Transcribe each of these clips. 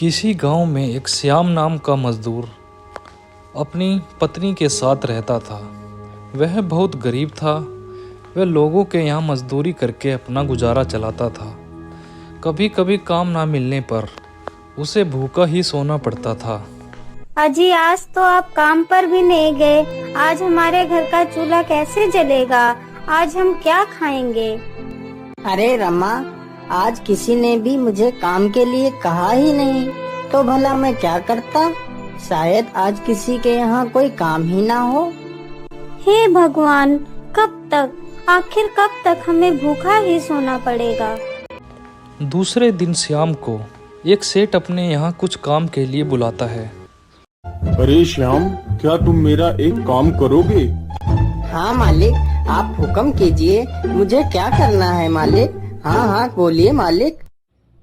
किसी गांव में एक श्याम नाम का मजदूर अपनी पत्नी के साथ रहता था। वह बहुत गरीब था। वह लोगों के यहाँ मजदूरी करके अपना गुजारा चलाता था। कभी कभी काम ना मिलने पर उसे भूखा ही सोना पड़ता था। अजी आज तो आप काम पर भी नहीं गए। आज हमारे घर का चूल्हा कैसे जलेगा? आज हम क्या खाएंगे? अरे रमा, आज किसी ने भी मुझे काम के लिए कहा ही नहीं, तो भला मैं क्या करता? शायद आज किसी के यहाँ कोई काम ही ना हो। हे भगवान, कब तक, आखिर कब तक हमें भूखा ही सोना पड़ेगा? दूसरे दिन श्याम को एक सेठ अपने यहाँ कुछ काम के लिए बुलाता है। अरे श्याम, क्या तुम मेरा एक काम करोगे? हाँ मालिक, आप हुक्म कीजिए। मुझे क्या करना है मालिक? हाँ बोलिए मालिक।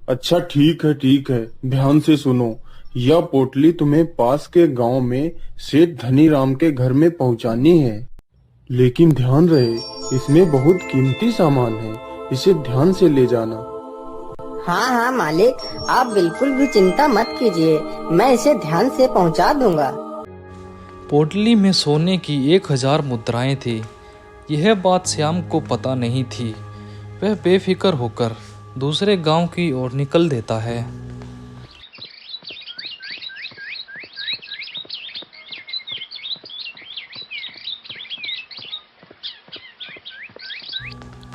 अच्छा ठीक है, ध्यान से सुनो। यह पोटली तुम्हें पास के गांव में सेठ धनीराम के घर में पहुंचानी है। लेकिन ध्यान रहे, इसमें बहुत कीमती सामान है, इसे ध्यान से ले जाना। हाँ मालिक, आप बिल्कुल भी चिंता मत कीजिए, मैं इसे ध्यान से पहुंचा दूंगा। पोटली में सोने की 1000 मुद्राएं थी। यह बात श्याम को पता नहीं थी। वह बेफिक्र होकर दूसरे गांव की ओर निकल देता है।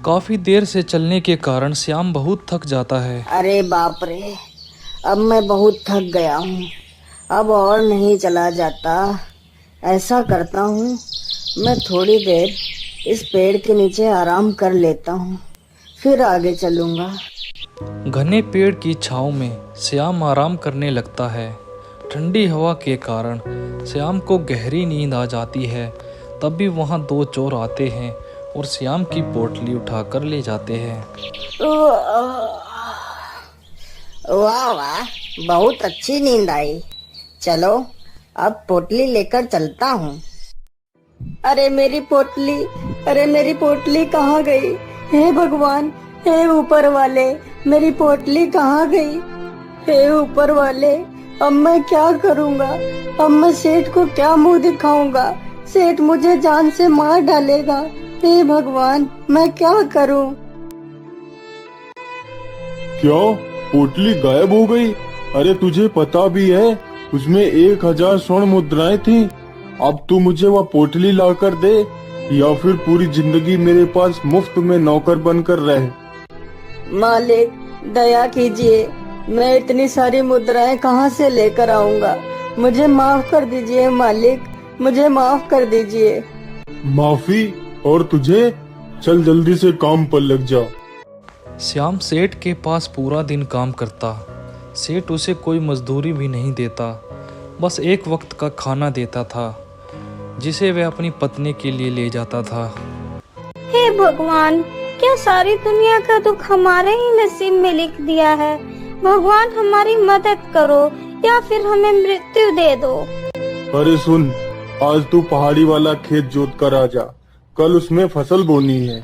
काफी देर से चलने के कारण श्याम बहुत थक जाता है। अरे बाप रे, अब मैं बहुत थक गया हूँ। अब और नहीं चला जाता। ऐसा करता हूँ, मैं थोड़ी देर इस पेड़ के नीचे आराम कर लेता हूँ, फिर आगे चलूंगा। घने पेड़ की छांव में श्याम आराम करने लगता है। ठंडी हवा के कारण श्याम को गहरी नींद आ जाती है। तभी वहाँ 2 चोर आते हैं और श्याम की पोटली उठाकर ले जाते हैं। वाह, बहुत अच्छी नींद आई। चलो अब पोटली लेकर चलता हूँ। अरे मेरी पोटली कहाँ गई? हे भगवान, हे ऊपर वाले, मेरी पोटली कहाँ गई? हे ऊपर वाले, अब मैं क्या करूँगा? अब मैं सेठ को क्या मुंह दिखाऊंगा? सेठ मुझे जान से मार डालेगा। हे भगवान, मैं क्या करूँ? क्या पोटली गायब हो गई? अरे तुझे पता भी है, उसमें 1000 स्वर्ण मुद्राएं थी। अब तू मुझे वह पोटली लाकर दे, या फिर पूरी जिंदगी मेरे पास मुफ्त में नौकर बनकर रहे। मालिक दया कीजिए, मैं इतनी सारी मुद्राएं कहाँ से लेकर आऊँगा? मुझे माफ कर दीजिए मालिक, मुझे माफ कर दीजिए। माफी? और तुझे? चल जल्दी से काम पर लग जा। श्याम सेठ के पास पूरा दिन काम करता। सेठ उसे कोई मजदूरी भी नहीं देता, बस एक वक्त का खाना देता था, जिसे वह अपनी पत्नी के लिए ले जाता था। हे भगवान, क्या सारी दुनिया का दुख हमारे ही नसीब में लिख दिया है? भगवान हमारी मदद करो या फिर हमें मृत्यु दे दो। अरे सुन, आज तू पहाड़ी वाला खेत जोत कर आ जा, कल उसमें फसल बोनी है।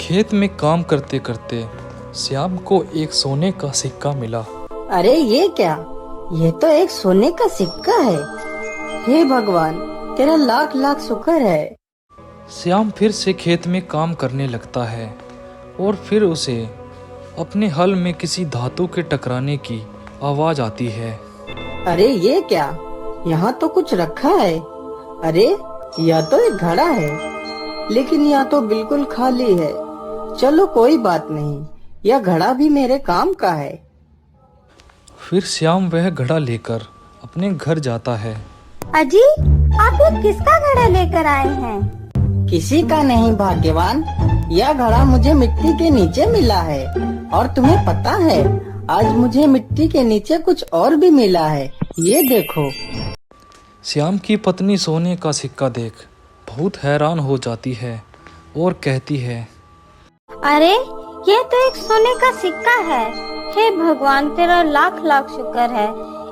खेत में काम करते करते श्याम को एक सोने का सिक्का मिला। अरे ये क्या? ये तो एक सोने का सिक्का है। हे भगवान, तेरा लाख लाख शुक्र है। श्याम फिर से खेत में काम करने लगता है और फिर उसे अपने हल में किसी धातु के टकराने की आवाज आती है। अरे ये क्या? यहाँ तो कुछ रखा है। अरे यह तो एक घड़ा है, लेकिन यह तो बिल्कुल खाली है। चलो कोई बात नहीं, यह घड़ा भी मेरे काम का है। फिर श्याम वह घड़ा लेकर अपने घर जाता है। अजी, आप ये किसका घड़ा लेकर आए हैं? किसी का नहीं भाग्यवान, यह घड़ा मुझे मिट्टी के नीचे मिला है। और तुम्हें पता है, आज मुझे मिट्टी के नीचे कुछ और भी मिला है। ये देखो। श्याम की पत्नी सोने का सिक्का देख बहुत हैरान हो जाती है और कहती है, अरे ये तो एक सोने का सिक्का है। हे भगवान, तेरा लाख लाख शुक्र है।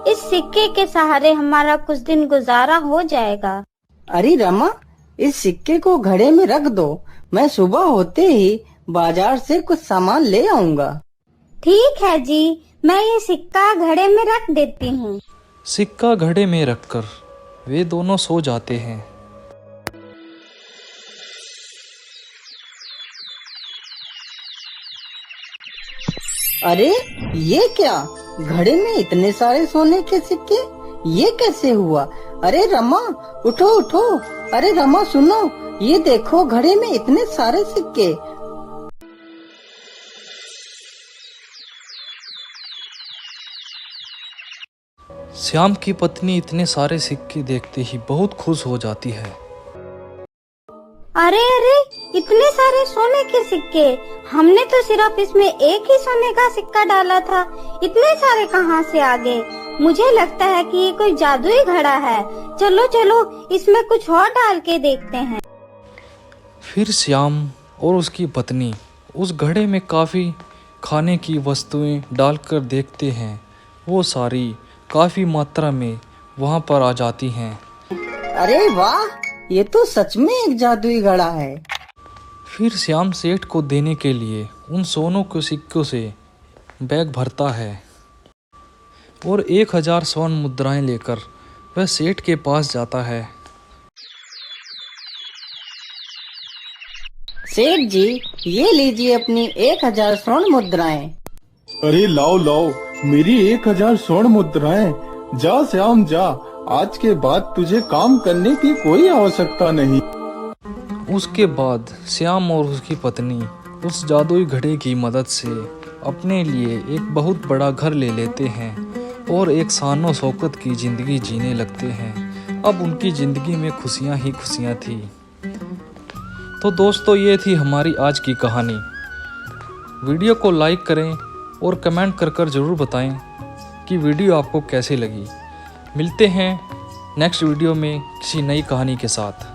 इस सिक्के के सहारे हमारा कुछ दिन गुजारा हो जाएगा। अरे रमा, इस सिक्के को घड़े में रख दो, मैं सुबह होते ही बाजार से कुछ सामान ले आऊंगा। ठीक है जी, मैं ये सिक्का घड़े में रख देती हूँ। सिक्का घड़े में रखकर वे दोनों सो जाते हैं। अरे ये क्या, घड़े में इतने सारे सोने के सिक्के, ये कैसे हुआ? अरे रमा, उठो उठो। अरे रमा सुनो, ये देखो घड़े में इतने सारे सिक्के। श्याम की पत्नी इतने सारे सिक्के देखते ही बहुत खुश हो जाती है। अरे अरे, इतने सारे सोने के सिक्के, हमने तो सिर्फ इसमें एक ही सोने का सिक्का डाला था, इतने सारे कहाँ से आ गए? मुझे लगता है कि ये कोई जादुई घड़ा है। चलो चलो, इसमें कुछ और डाल के देखते हैं। फिर श्याम और उसकी पत्नी उस घड़े में काफ़ी खाने की वस्तुएं डालकर देखते हैं। वो सारी काफ़ी मात्रा में वहाँ पर आ जाती हैं। अरे वाह, ये तो सच में एक जादुई घड़ा है। फिर श्याम सेठ को देने के लिए उन सोनों के सिक्कों से बैग भरता है और 1000 स्वर्ण मुद्राएं लेकर वह सेठ के पास जाता है। सेठ जी, ये लीजिए अपनी 1000 स्वर्ण मुद्राएं। अरे लाओ लाओ, मेरी 1000 स्वर्ण मुद्राएं। जा श्याम जा, आज के बाद तुझे काम करने की कोई आवश्यकता नहीं। उसके बाद श्याम और उसकी पत्नी उस जादुई घड़े की मदद से अपने लिए एक बहुत बड़ा घर ले लेते हैं और एक शानो शौकत की जिंदगी जीने लगते हैं। अब उनकी जिंदगी में खुशियां ही खुशियां थी। तो दोस्तों, ये थी हमारी आज की कहानी। वीडियो को लाइक करें और कमेंट कर ज़रूर बताएं कि वीडियो आपको कैसे लगी। मिलते हैं नेक्स्ट वीडियो में किसी नई कहानी के साथ।